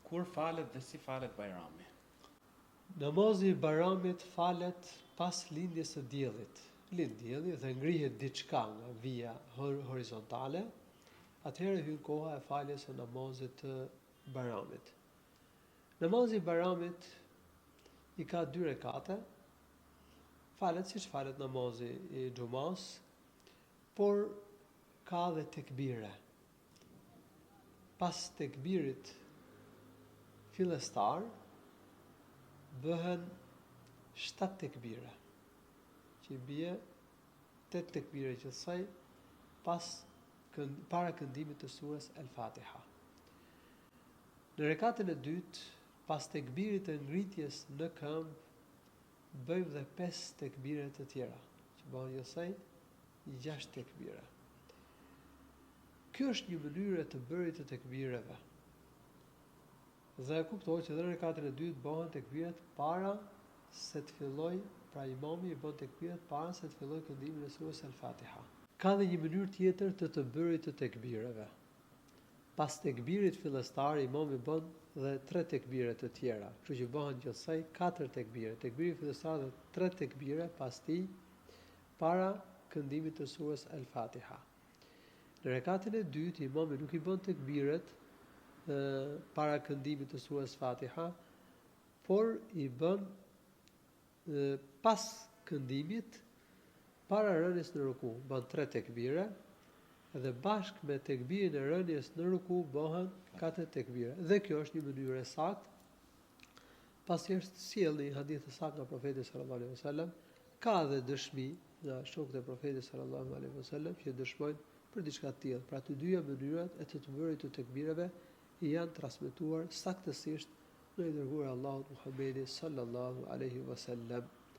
Kur falet dhe si falet Bajrami? Namazi i Bajramit falet pas lindjes së diellit. Lind dielli dhe ngrihet diçka nga vija horizontale, atëherë hyn koha e faljes së namazit të Bajramit. Namazi i Bajramit i ka 2 rekate, falet siç falet namazi i xumas, por ka dhe tekbire. Pas tekbirit fillestar bëhen 7 tekbire, që i bie 8 tekbire gjithsej para këndimit të surës El Fatiha. Në rekatën e dytë, pas tekbirit të ngritjes në këmbë, bëjmë dhe 5 tekbire të tjera, që bëhen gjithsej 6 tekbire. Kjo është një mënyrë e të bërit të tekbireve. Dhe e kuptoj që dhe në rekatën e dytë bëhen tekbiret para se të filloj, pra imami i bën tekbiret para se të filloj këndimin e surës El Fatiha. Ka dhe një mënyrë tjetër të bërit të tekbireve. Pas tekbirit fillestar, imami bën dhe 3 tekbire të tjera, kështu që bëhen gjithsej 4 tekbire. Tekbiri fillestar dhe 3 tekbire pas tij para këndimit të surës El Fatiha. Në rekatën e dytë, imami nuk i bën tekbiret para këndimit të surës Fatiha, por i bën pas këndimit para rënies në ruku, bën 3 tekbire, dhe bashkë me tekbirin e rënies në ruku bëhen 4 tekbire. Dhe kjo është një mënyrë e saktë, pasi është sjellë një hadith të saktë nga profeti sallallahu alaihi wasallam, ka dhe dëshmi nga shokët e profetit sallallahu alaihi wasallam që dëshmojnë për diçka të tillë. Pra të dyja mënyrat e të bërit të tekbireve janë transmetuar saktësisht nga i dërguari Allahut Muhamedi sallallahu alaihi wasallam.